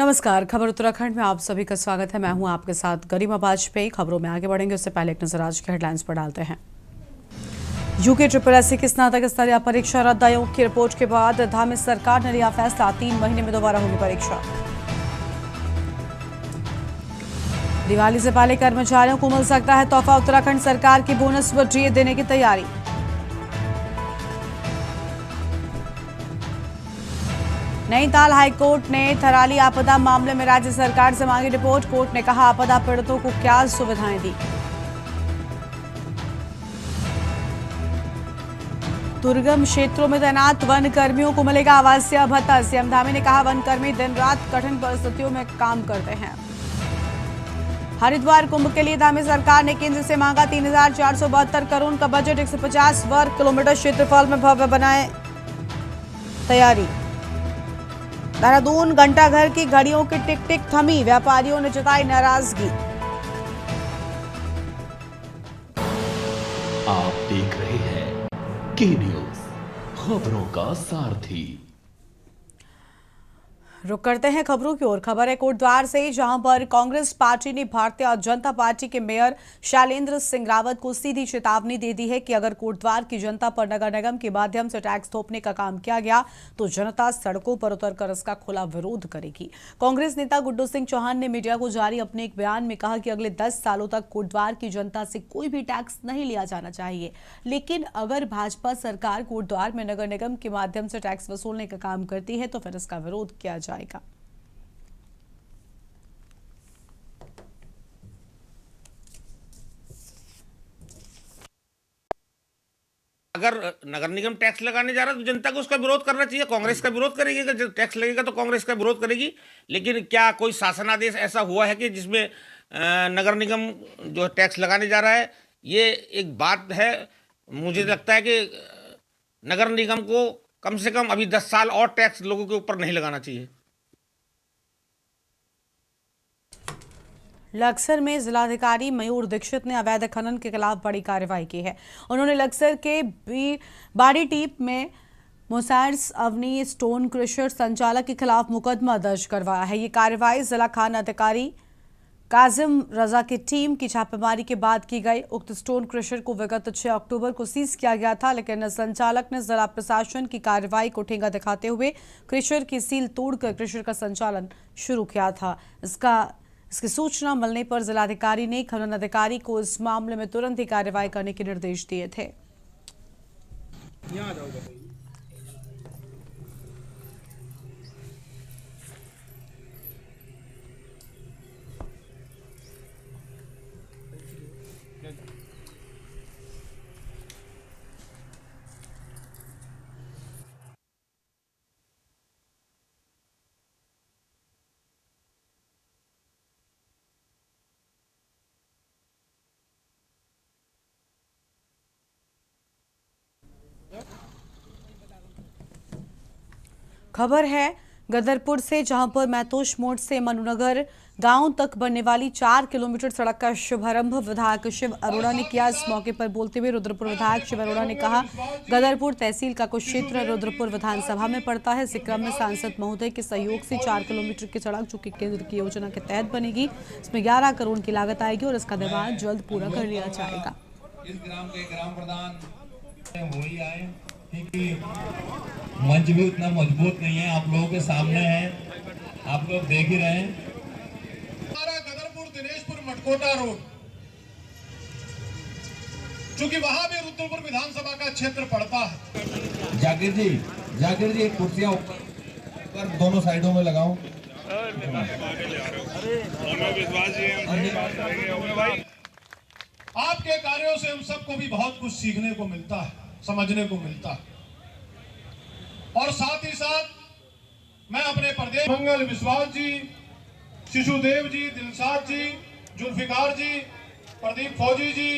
नमस्कार, खबर उत्तराखंड में आप सभी का स्वागत है। मैं हूं आपके साथ गरिमा वाजपेयी। खबरों में आगे बढ़ेंगे उससे पहले एक नजर आज के हेडलाइंस पर डालते हैं। यूके SSSC की स्नातक स्तरीय परीक्षा रद्द। आयोग की रिपोर्ट के बाद धामी सरकार ने लिया फैसला, 3 महीने में दोबारा होगी परीक्षा। दिवाली से पहले कर्मचारियों को मिल सकता है तोहफा। उत्तराखंड सरकार की बोनस व डीए देने की तैयारी। नैनीताल हाईकोर्ट ने थराली आपदा मामले में राज्य सरकार से मांगी रिपोर्ट। कोर्ट ने कहा आपदा पीड़ितों को क्या सुविधाएं दी। दुर्गम क्षेत्रों में तैनात वन कर्मियों को मिलेगा आवासीय भत्ता। सीएम धामी ने कहा वन कर्मी दिन रात कठिन परिस्थितियों में काम करते हैं। हरिद्वार कुंभ के लिए धामी सरकार ने केंद्र से मांगा 3,472 करोड़ का बजट। 150 वर्ग किलोमीटर क्षेत्रफल में भव्य बनाए तैयारी। देहरादून घंटाघर की घड़ियों की टिक टिक थमी, व्यापारियों ने जताई नाराजगी। आप देख रहे हैं के न्यूज, खबरों का सारथी। रुक करते हैं खबरों की ओर। खबर है कोटद्वार से, जहां पर कांग्रेस पार्टी ने भारतीय जनता पार्टी के मेयर शैलेंद्र सिंह रावत को सीधी चेतावनी दे दी है कि अगर कोटद्वार की जनता पर नगर निगम के माध्यम से टैक्स थोपने का काम किया गया तो जनता सड़कों पर उतरकर इसका खुला विरोध करेगी। कांग्रेस नेता गुड्डू सिंह चौहान ने मीडिया को जारी अपने एक बयान में कहा कि अगले 10 सालों तक कोटद्वार की जनता से कोई भी टैक्स नहीं लिया जाना चाहिए, लेकिन अगर भाजपा सरकार कोटद्वार में नगर निगम के माध्यम से टैक्स वसूलने का काम करती है तो फिर इसका विरोध किया जाएगा। अगर नगर निगम टैक्स लगाने जा रहा है तो जनता को उसका विरोध करना चाहिए। कांग्रेस का विरोध करेगी, अगर टैक्स लगेगा तो कांग्रेस का विरोध करेगी। लेकिन क्या कोई शासनादेश ऐसा हुआ है कि जिसमें नगर निगम जो टैक्स लगाने जा रहा है? ये एक बात है। मुझे लगता है कि नगर निगम को कम से कम अभी 10 साल और टैक्स लोगों के ऊपर नहीं लगाना चाहिए। लक्सर में जिलाधिकारी मयूर दीक्षित ने अवैध खनन के खिलाफ बड़ी कार्रवाई की है। उन्होंने लक्सर के बाड़ी टीप में मोसार्स अवनी स्टोन क्रशर संचालक के खिलाफ मुकदमा दर्ज करवाया है। ये कार्रवाई जिला खान अधिकारी काजिम रजा की टीम की छापेमारी के बाद की गई। उक्त स्टोन क्रशर को विगत 6 अक्टूबर को सीज किया गया था, लेकिन संचालक ने जिला प्रशासन की कार्रवाई को ठेंगा दिखाते हुए क्रशर की सील तोड़कर क्रशर का संचालन शुरू किया था। इसकी सूचना मिलने पर जिलाधिकारी ने खनन अधिकारी को इस मामले में तुरंत ही कार्रवाई करने के निर्देश दिए थे। खबर है गदरपुर से, जहां पर मैतोश मोड़ से मनुनगर गांव तक बनने वाली 4 किलोमीटर सड़क का शुभारंभ विधायक शिव अरोड़ा ने किया। इस मौके पर बोलते हुए रुद्रपुर विधायक शिव अरोड़ा ने कहा, गदरपुर तहसील का कुछ क्षेत्र रुद्रपुर विधानसभा में पड़ता है। इस क्रम में सांसद महोदय के सहयोग से 4 किलोमीटर की सड़क जो कि केंद्र की योजना के तहत बनेगी, इसमें 11 करोड़ की लागत आएगी और इसका निर्माण जल्द पूरा कर लिया जाएगा। इस ग्राम के ग्राम प्रधान वही आए, क्योंकि मंच भी उतना मजबूत नहीं है, आप लोगों के सामने है, आप लोग देख ही रहे हैं। हमारा गदरपुर दिनेशपुर मटकोटा रोड, क्योंकि वहां भी रुद्रपुर विधानसभा का क्षेत्र पड़ता है। जाकिर जी कुर्सियां ऊपर दोनों साइडों में लगाओ। आपके कार्यों से हम सबको भी बहुत कुछ सीखने को मिलता है, समझने को मिलता है। और साथ ही साथ मैं अपने प्रदेश मंगल विश्वास जी, शिशुदेव जी, दिलशाद जी, जुल्फिकार जी, प्रदीप फौजी जी,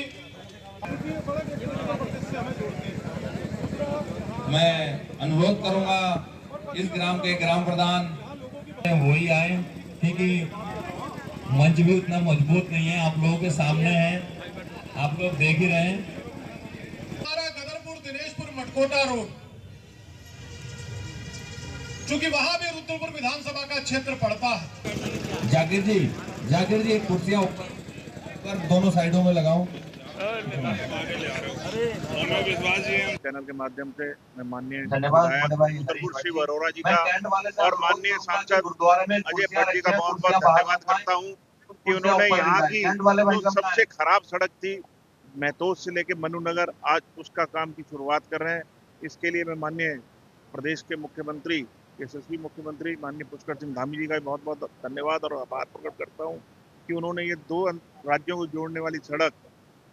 मैं अनुरोध करूंगा इस ग्राम के ग्राम प्रधान वही आए, क्योंकि मंच भी उतना मजबूत नहीं है, आप लोगों के सामने है, आप लोग देख ही रहे हैं। हमारा गदरपुर दिनेशपुर मटकोटा रोड, चूंकि वहां भी रुद्रपुर विधानसभा का क्षेत्र पड़ता है। जाकिर जी एक कुर्सियां ऊपर दोनों साइडों में लगाओ। चैनल के माध्यम से मैं माननीय धन्यवाद शिव अरोड़ा जी का और माननीय सांसद अजय भट्ट जी का बहुत बहुत धन्यवाद करता हूँ कि उन्होंने यहाँ की जो सबसे खराब सड़क थी महतोस से लेके मनु नगर, आज उसका काम की शुरुआत कर रहे हैं। इसके लिए मैं माननीय प्रदेश के मुख्यमंत्री, यशस्वी मुख्यमंत्री माननीय पुष्कर सिंह धामी जी का बहुत बहुत धन्यवाद और आभार प्रकट करता हूँ कि उन्होंने ये 2 राज्यों को जोड़ने वाली सड़क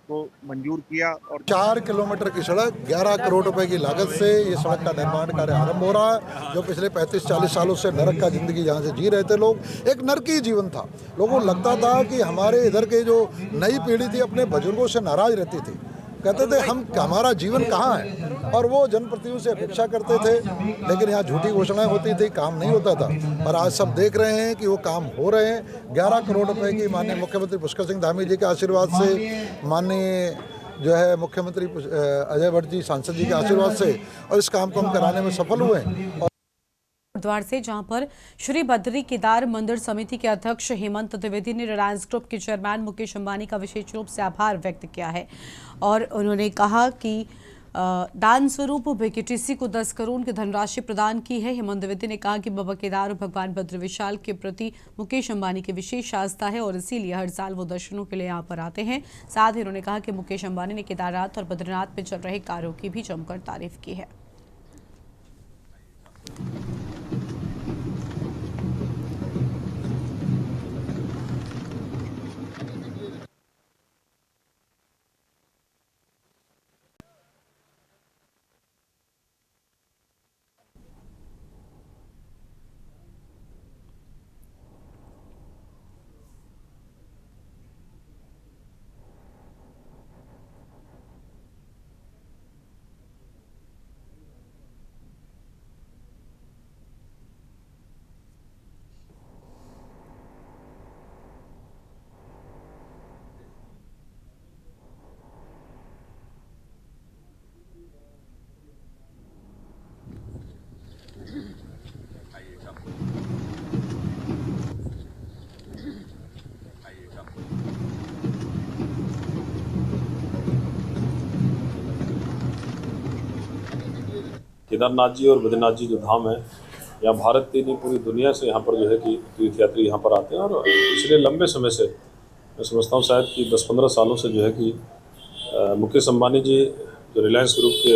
को मंजूर किया। और 4 किलोमीटर की सड़क 11 करोड़ रुपए की लागत से ये सड़क का निर्माण कार्य आरंभ हो रहा है। जो पिछले 35-40 सालों से नरक का जिंदगी जहाँ से जी रहे थे लोग, एक नरकी जीवन था। लोगों को लगता था कि हमारे इधर के जो नई पीढ़ी थी अपने बुजुर्गों से नाराज रहती थी, कहते थे हमारा जीवन कहाँ है, और वो जनप्रतिनिधियों से अपेक्षा करते थे। लेकिन यहाँ झूठी घोषणाएं होती थी, काम नहीं होता था। पर आज सब देख रहे हैं कि वो काम हो रहे हैं। 11 करोड़ रुपए की माननीय मुख्यमंत्री पुष्कर सिंह धामी जी के आशीर्वाद से, माननीय जो है मुख्यमंत्री अजय भट्ट जी सांसद जी के आशीर्वाद से, और इस काम को हम कराने में सफल हुए हैं। द्वार से जहां पर श्री बद्री केदार मंदिर समिति के अध्यक्ष हेमंत द्विवेदी ने रिलायंस ग्रुप के चेयरमैन मुकेश अंबानी का विशेष रूप से आभार व्यक्त किया है और उन्होंने कहा कि दान स्वरूप बीकेटीसी को 10 करोड़ की धनराशि प्रदान की है। हेमंत द्विवेदी ने कहा कि बाबा केदार और भगवान बद्री विशाल के प्रति मुकेश अंबानी की विशेष आस्था है और इसीलिए हर साल वो दर्शनों के लिए यहाँ पर आते हैं। साथ ही उन्होंने कहा कि मुकेश अंबानी ने केदारनाथ और बद्रीनाथ में चल रहे कार्यों की भी जमकर तारीफ की है। केदारनाथ जी और बद्रीनाथ जी जो धाम है, यहाँ भारत की नहीं पूरी दुनिया से यहाँ पर जो है कि तीर्थयात्री यहाँ पर आते हैं। और पिछले लंबे समय से मैं समझता हूँ शायद कि 10-15 सालों से जो है कि मुकेश अंबानी जी जो रिलायंस ग्रुप के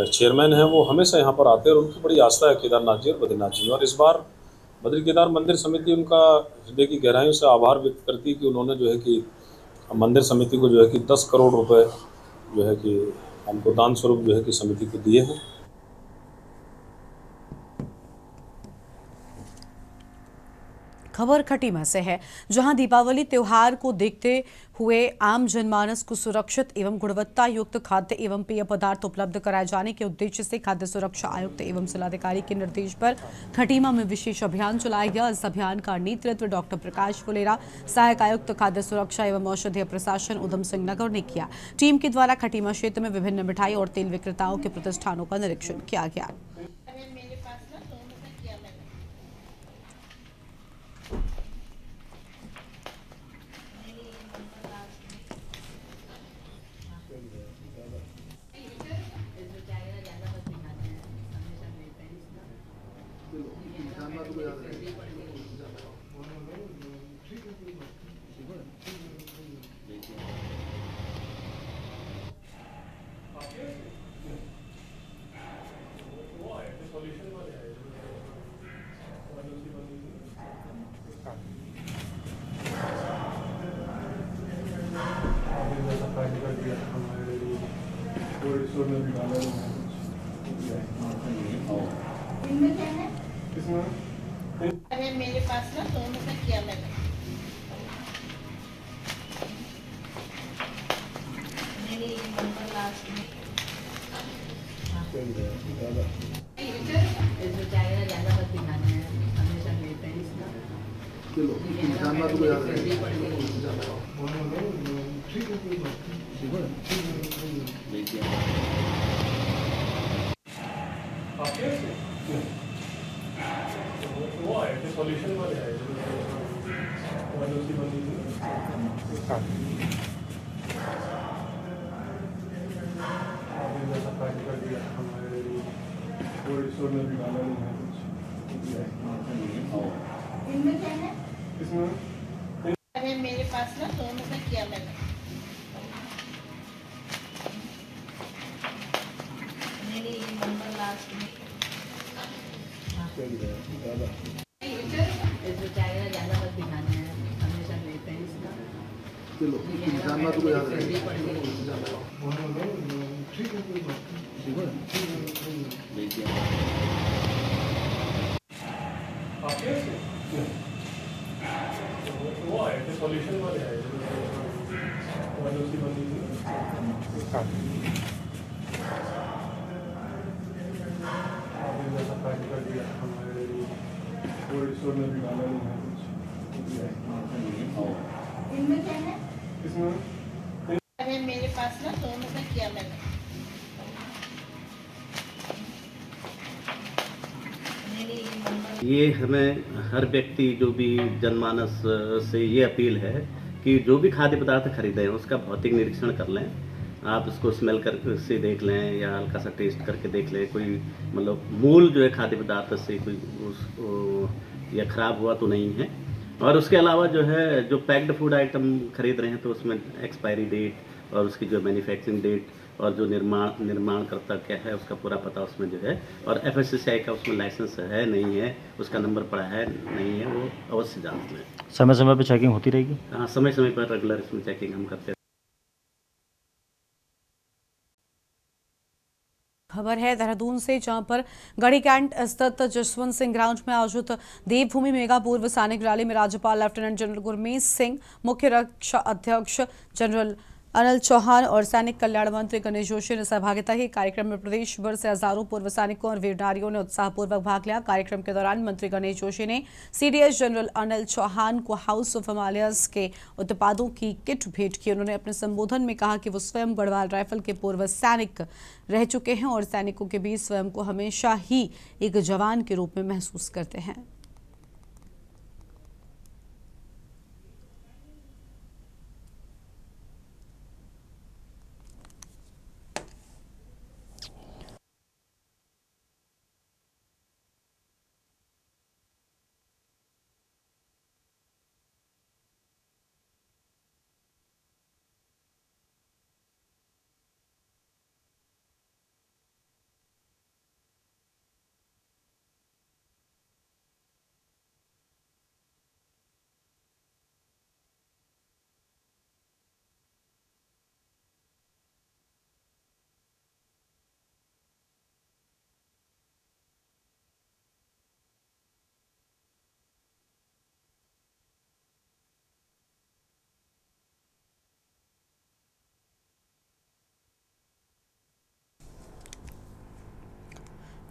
चेयरमैन हैं, वो हमेशा यहाँ पर आते हैं और उनकी बड़ी आस्था है केदारनाथ जी और बद्रीनाथ जी में। और इस बार बद्री केदार मंदिर समिति उनका हृदय की गहराइयों से आभार व्यक्त करती है कि उन्होंने जो है कि मंदिर समिति को जो है कि 10 करोड़ रुपए जो है कि हमको दान स्वरूप जो है कि समिति को दिए हैं। खबर खटीमा से है, जहां दीपावली त्योहार को देखते हुए आम जनमानस को सुरक्षित एवं गुणवत्ता युक्त खाद्य एवं पेय पदार्थ उपलब्ध कराए जाने के उद्देश्य से खाद्य सुरक्षा आयुक्त एवं जिलाधिकारी के निर्देश पर खटीमा में विशेष अभियान चलाया गया। इस अभियान का नेतृत्व डॉक्टर प्रकाश फुलेरा, सहायक आयुक्त खाद्य सुरक्षा एवं औषधीय प्रशासन उधम सिंह नगर ने किया। टीम के द्वारा खटीमा क्षेत्र में विभिन्न मिठाई और तेल विक्रेताओं के प्रतिष्ठानों का निरीक्षण किया गया। अरे मेरे पास ना दोनों का किया मैंने। मेरी नंबर लास्ट में इसमें चाय ज़्यादा बस दिखाना है, हमेशा लेते हैं इसका। चलो इनमें क्या है? अरे मेरे पास ना दोनों में किया मैंने। मेरी नंबर लास्ट में। इसमें क्या है ना, ज़्यादा मत दिखाना है, हमेशा लेते हैं इसका। चलो इंसान बात को याद रखिए। ठीक है, कोई बात सॉल्यूशन वाले आए में भी डाला नहीं है कुछ। इनमें क्या है? इसमें अरे मेरे पास ना दोनों में किया मैंने। ये हमें हर व्यक्ति जो भी जनमानस से ये अपील है कि जो भी खाद्य पदार्थ खरीदें उसका भौतिक निरीक्षण कर लें। आप उसको स्मेल कर से देख लें या हल्का सा टेस्ट करके देख लें, कोई मतलब मूल जो है खाद्य पदार्थ से कोई या ख़राब हुआ तो नहीं है। और उसके अलावा जो है जो पैक्ड फूड आइटम खरीद रहे हैं तो उसमें एक्सपायरी डेट और उसकी जो मैन्युफैक्चरिंग डेट और जो निर्माणकर्ता क्या है उसका पूरा पता उसमें जो है, और FSSAI का उसमें लाइसेंस है नहीं है, उसका नंबर पड़ा है नहीं है, वो अवश्य जांच लें। समय समय पर चेकिंग होती रहेगी? हाँ, समय समय पर रेगुलर इसमें चेकिंग हम करते हैं। खबर है देहरादून से, जहां पर गढ़ी कैंट स्थित जसवंत सिंह ग्राउंड में आयोजित देवभूमि मेगा पूर्व सैनिक रैली में राज्यपाल लेफ्टिनेंट जनरल गुरमीत सिंह, मुख्य रक्षा अध्यक्ष जनरल अनिल चौहान और सैनिक कल्याण मंत्री गणेश जोशी ने सहभागिता की। कार्यक्रम में प्रदेश भर से हजारों पूर्व सैनिकों और वीर नारियों ने उत्साहपूर्वक भाग लिया। कार्यक्रम के दौरान मंत्री गणेश जोशी ने CDS जनरल अनिल चौहान को हाउस ऑफ हिमालयस के उत्पादों की किट भेंट की। उन्होंने अपने संबोधन में कहा कि वो स्वयं गढ़वाल राइफल के पूर्व सैनिक रह चुके हैं और सैनिकों के बीच स्वयं को हमेशा ही एक जवान के रूप में महसूस करते हैं।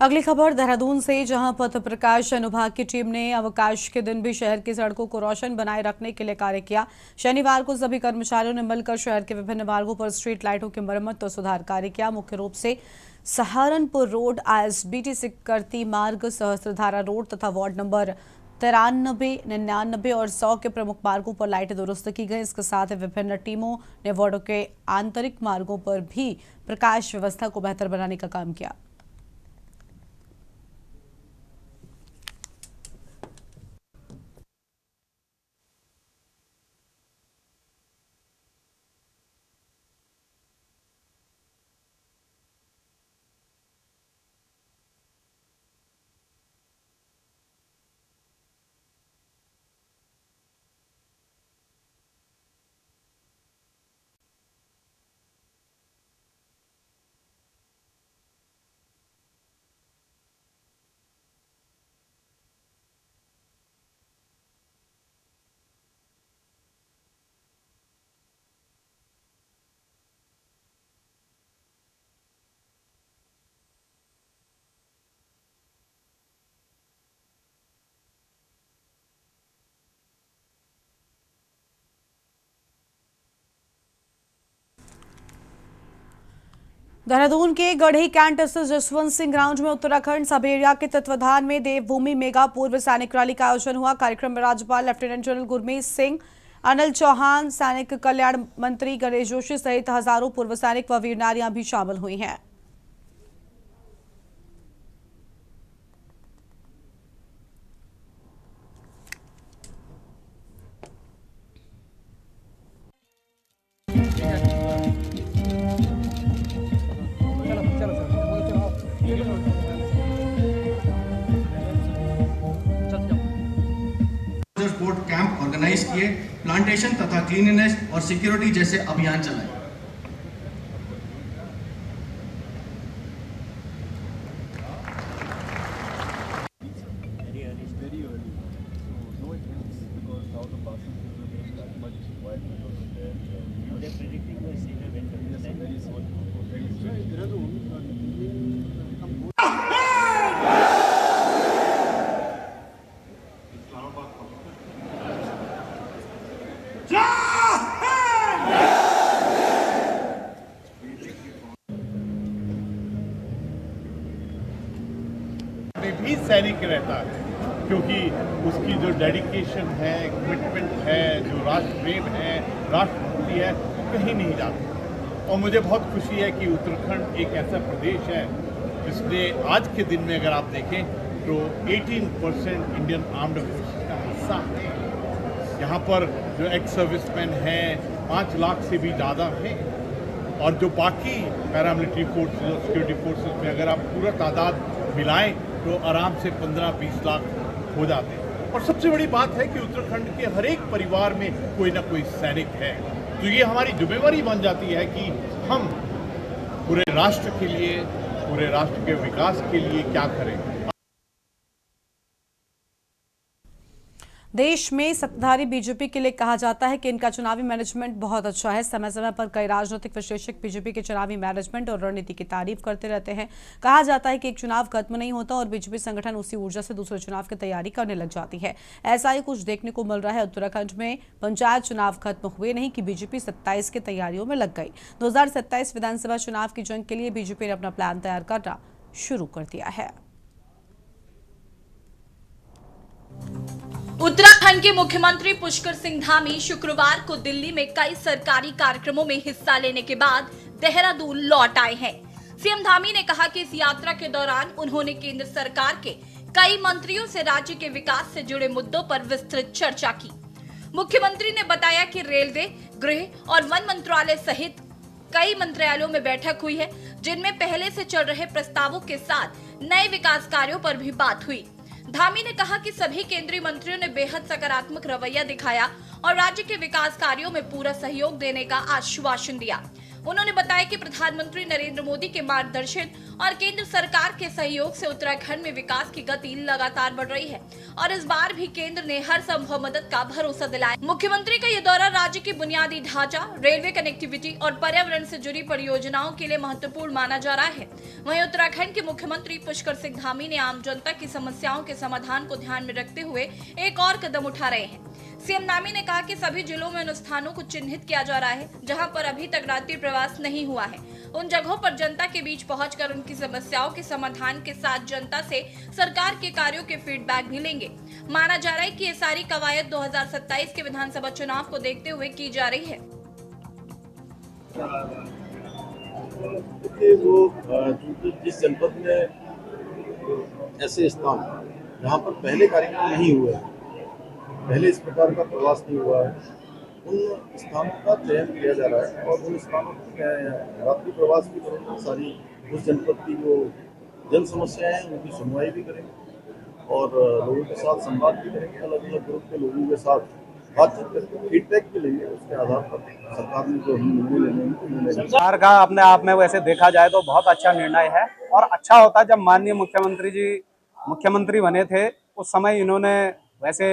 अगली खबर देहरादून से, जहां पथ प्रकाश अनुभाग की टीम ने अवकाश के दिन भी शहर की सड़कों को रोशन बनाए रखने के लिए कार्य किया। शनिवार को सभी कर्मचारियों ने मिलकर शहर के विभिन्न मार्गों पर स्ट्रीट लाइटों की मरम्मत और सुधार कार्य किया। मुख्य रूप से सहारनपुर रोड, ISBT सिकरती मार्ग, सहस्त्रधारा रोड तथा वार्ड नंबर 93, 99 और 100 के प्रमुख मार्गों पर लाइटें दुरुस्त की गई। इसके साथ ही विभिन्न टीमों ने वार्डों के आंतरिक मार्गों पर भी प्रकाश व्यवस्था को बेहतर बनाने का काम किया। देहरादून के गढ़ी कैंट स्थित जसवंत सिंह ग्राउंड में उत्तराखंड सब एरिया के तत्वाधान में देवभूमि मेगा पूर्व सैनिक रैली का आयोजन हुआ। कार्यक्रम में राज्यपाल लेफ्टिनेंट जनरल गुरमीत सिंह, अनिल चौहान, सैनिक कल्याण मंत्री गणेश जोशी सहित हजारों पूर्व सैनिक व वीर नारियां भी शामिल हुई हैं। स्पोर्ट कैंप ऑर्गेनाइज किए, प्लांटेशन तथा क्लीननेस और सिक्योरिटी जैसे अभियान चलाए। भी सैनिक रहता है, क्योंकि उसकी जो डेडिकेशन है, कमिटमेंट है, जो राष्ट्र प्रेम है, राष्ट्रभक्ति है, कहीं नहीं जाती। और मुझे बहुत खुशी है कि उत्तराखंड एक ऐसा प्रदेश है जिसमें आज के दिन में अगर आप देखें तो 18% इंडियन आर्म्ड फोर्सेस का हिस्सा है। यहाँ पर जो एक्स सर्विसमैन हैं 5 लाख से भी ज़्यादा हैं, और जो बाकी पैरामिलिट्री फोर्सेस और सिक्योरिटी फोर्सेस में अगर आप पूरा तादाद मिलाएं तो आराम से 15-20 लाख हो जाते हैं। और सबसे बड़ी बात है कि उत्तराखंड के हर एक परिवार में कोई ना कोई सैनिक है। तो ये हमारी जिम्मेवारी बन जाती है कि हम पूरे राष्ट्र के लिए, पूरे राष्ट्र के विकास के लिए क्या करें। देश में सत्ताधारी बीजेपी के लिए कहा जाता है कि इनका चुनावी मैनेजमेंट बहुत अच्छा है। समय समय पर कई राजनीतिक विश्लेषक बीजेपी के चुनावी मैनेजमेंट और रणनीति की तारीफ करते रहते हैं। कहा जाता है कि एक चुनाव खत्म नहीं होता और बीजेपी संगठन उसी ऊर्जा से दूसरे चुनाव की तैयारी करने लग जाती है। ऐसा ही कुछ देखने को मिल रहा है। उत्तराखंड में पंचायत चुनाव खत्म हुए नहीं कि बीजेपी 27 की तैयारियों में लग गई। 2027 विधानसभा चुनाव की जंग के लिए बीजेपी ने अपना प्लान तैयार करना शुरू कर दिया है। उत्तराखंड के मुख्यमंत्री पुष्कर सिंह धामी शुक्रवार को दिल्ली में कई सरकारी कार्यक्रमों में हिस्सा लेने के बाद देहरादून लौट आए हैं। सीएम धामी ने कहा कि इस यात्रा के दौरान उन्होंने केंद्र सरकार के कई मंत्रियों से राज्य के विकास से जुड़े मुद्दों पर विस्तृत चर्चा की। मुख्यमंत्री ने बताया कि रेलवे, गृह और वन मंत्रालय सहित कई मंत्रालयों में बैठक हुई है, जिनमें पहले से चल रहे प्रस्तावों के साथ नए विकास कार्यों पर भी बात हुई। धामी ने कहा कि सभी केंद्रीय मंत्रियों ने बेहद सकारात्मक रवैया दिखाया और राज्य के विकास कार्यों में पूरा सहयोग देने का आश्वासन दिया। उन्होंने बताया कि प्रधानमंत्री नरेंद्र मोदी के मार्गदर्शन और केंद्र सरकार के सहयोग से उत्तराखंड में विकास की गति लगातार बढ़ रही है और इस बार भी केंद्र ने हर संभव मदद का भरोसा दिलाया। मुख्यमंत्री का यह दौरा राज्य की बुनियादी ढांचा, रेलवे कनेक्टिविटी और पर्यावरण से जुड़ी परियोजनाओं के लिए महत्वपूर्ण माना जा रहा है। वहीं उत्तराखंड के मुख्यमंत्री पुष्कर सिंह धामी ने आम जनता की समस्याओं के समाधान को ध्यान में रखते हुए एक और कदम उठा रहे हैं। सीएम धामी ने कहा कि सभी जिलों में उन स्थानों को चिन्हित किया जा रहा है जहां पर अभी तक रात्रि प्रवास नहीं हुआ है। उन जगहों पर जनता के बीच पहुंचकर उनकी समस्याओं के समाधान के साथ जनता से सरकार के कार्यों के फीडबैक भी लेंगे। माना जा रहा है कि ये सारी कवायद 2027 के विधानसभा चुनाव को देखते हुए की जा रही है। जिस जनपद में ऐसे स्थान जहाँ पर पहले कार्यक्रम नहीं हुए, पहले इस प्रकार का प्रवास नहीं हुआ है, उन स्थानों का चयन किया जा रहा है और उन स्थानों पर रात्रि प्रवास की तरह सारी उस जनपद की जो जन समस्याएं हैं उनकी सुनवाई भी करेंगे और लोगों के साथ संवाद भी करेंगे। अलग अलग ग्रुप के लोगों के साथ बातचीत करके फीडबैक भी लेंगे। उसके आधार पर सरकार ने जो निर्णय लेने हैं सरकार का अपने आप में वैसे देखा जाए तो बहुत अच्छा निर्णय है और अच्छा होता जब माननीय मुख्यमंत्री जी मुख्यमंत्री बने थे उस समय इन्होंने वैसे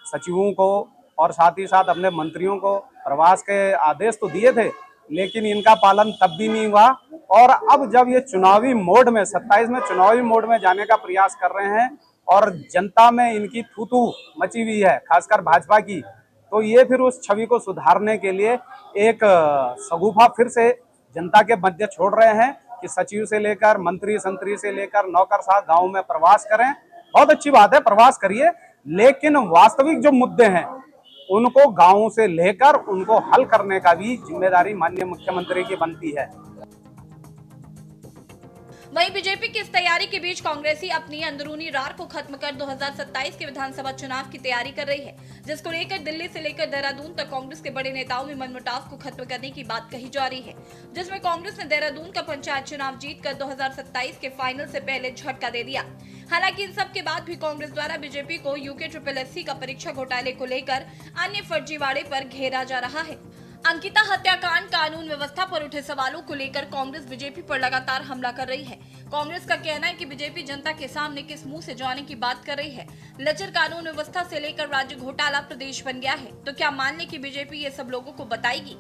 सचिवों को और साथ ही साथ अपने मंत्रियों को प्रवास के आदेश तो दिए थे, लेकिन इनका पालन तब भी नहीं हुआ। और अब जब ये चुनावी मोड में 27 में चुनावी मोड में जाने का प्रयास कर रहे हैं और जनता में इनकी थू-थू मची हुई है, खासकर भाजपा की, तो ये फिर उस छवि को सुधारने के लिए एक शगुफा फिर से जनता के मध्य छोड़ रहे हैं कि सचिव से लेकर मंत्री संतरी से लेकर नौकरशाह गांव में प्रवास करें। बहुत अच्छी बात है, प्रवास करिए, लेकिन वास्तविक जो मुद्दे हैं उनको गांवों से लेकर उनको हल करने का भी जिम्मेदारी माननीय मुख्यमंत्री की बनती है। वहीं बीजेपी की इस तैयारी के बीच कांग्रेसी अपनी अंदरूनी रार को खत्म कर 2027 के विधानसभा चुनाव की तैयारी कर रही है, जिसको लेकर दिल्ली से लेकर देहरादून तक कांग्रेस के बड़े नेताओं में मनमुटाव को खत्म करने की बात कही जा रही है, जिसमें कांग्रेस ने देहरादून का पंचायत चुनाव जीतकर 2027 के फाइनल से पहले झटका दे दिया। हालांकि इन सब के बाद भी कांग्रेस द्वारा बीजेपी को UKSSC का परीक्षा घोटाले को लेकर अन्य फर्जीवाड़े पर घेरा जा रहा है। अंकिता हत्याकांड, कानून व्यवस्था पर उठे सवालों को लेकर कांग्रेस बीजेपी पर लगातार हमला कर रही है। कांग्रेस का कहना है कि बीजेपी जनता के सामने किस मुंह से जाने की बात कर रही है। लचर कानून व्यवस्था से लेकर राज्य घोटाला प्रदेश बन गया है, तो क्या मान लें कि बीजेपी ये सब लोगों को बताएगी?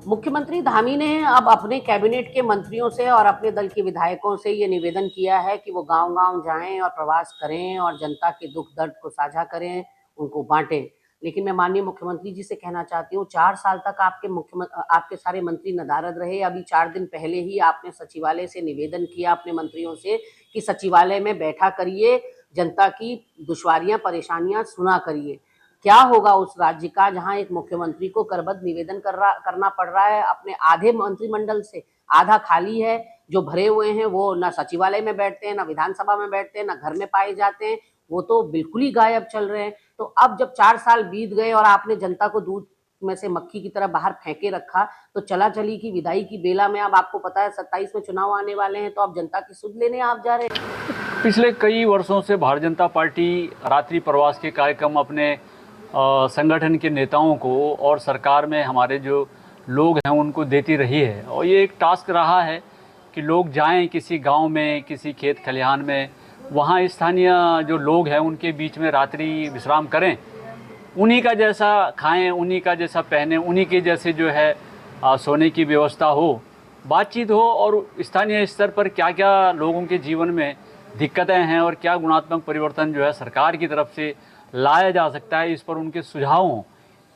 मुख्यमंत्री धामी ने अब अपने कैबिनेट के मंत्रियों से और अपने दल के विधायकों से ये निवेदन किया है कि वो गांव-गांव जाएं और प्रवास करें और जनता के दुख दर्द को साझा करें, उनको बांटें। लेकिन मैं माननीय मुख्यमंत्री जी से कहना चाहती हूँ, 4 साल तक आपके सारे मंत्री नदारद रहे। अभी 4 दिन पहले ही आपने सचिवालय से निवेदन किया अपने मंत्रियों से कि सचिवालय में बैठा करिए, जनता की दुश्वारियां परेशानियां सुना करिए। क्या होगा उस राज्य का जहां एक मुख्यमंत्री को करबद्ध निवेदन करना पड़ रहा है अपने आधे मंत्रिमंडल से? आधा खाली है, जो भरे हुए हैं वो ना सचिवालय में बैठते हैं, ना विधानसभा में बैठते हैं, ना घर में पाए जाते हैं, वो तो बिल्कुल ही गायब चल रहे हैं। तो अब जब 4 साल बीत गए और आपने जनता को दूध में से मक्खी की तरह बाहर फेंके रखा, तो चला चली की विदाई की बेला में अब आपको पता है 27 में चुनाव आने वाले हैं, तो अब जनता की सुध लेने आप जा रहे हैं। पिछले कई वर्षों से भारतीय जनता पार्टी रात्रि प्रवास के कार्यक्रम अपने संगठन के नेताओं को और सरकार में हमारे जो लोग हैं उनको देती रही है, और ये एक टास्क रहा है कि लोग जाएं किसी गांव में, किसी खेत खलिहान में, वहाँ स्थानीय जो लोग हैं उनके बीच में रात्रि विश्राम करें, उन्हीं का जैसा खाएं, उन्हीं का जैसा पहने, उन्हीं के जैसे जो है सोने की व्यवस्था हो, बातचीत हो, और स्थानीय स्तर पर क्या क्या लोगों के जीवन में दिक्कतें हैं और क्या गुणात्मक परिवर्तन जो है सरकार की तरफ से लाया जा सकता है, इस पर उनके सुझाव हों।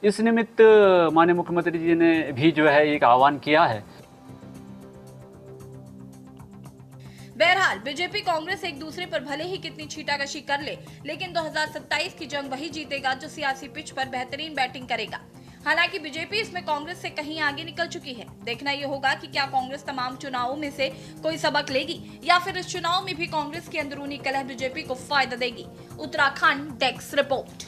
इस निमित्त माननीय मुख्यमंत्री जी ने भी जो है एक आह्वान किया है। बहरहाल बीजेपी कांग्रेस एक दूसरे पर भले ही कितनी छींटाकशी कर ले, लेकिन 2027 की जंग वही जीतेगा जो सियासी पिच पर बेहतरीन बैटिंग करेगा। हालांकि बीजेपी इसमें कांग्रेस से कहीं आगे निकल चुकी है। देखना यह होगा कि क्या कांग्रेस तमाम चुनावों में से कोई सबक लेगी या फिर इस चुनाव में भी कांग्रेस की अंदरूनी कलह बीजेपी को फायदा देगी। Uttarakhand desk report.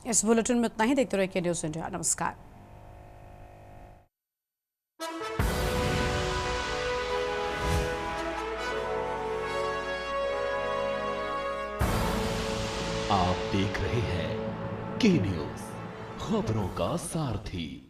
इस बुलेटिन में इतना ही। देखते रहिए न्यूज़ इंडिया। नमस्कार। आप देख रहे हैं के न्यूज़, खबरों का सारथी।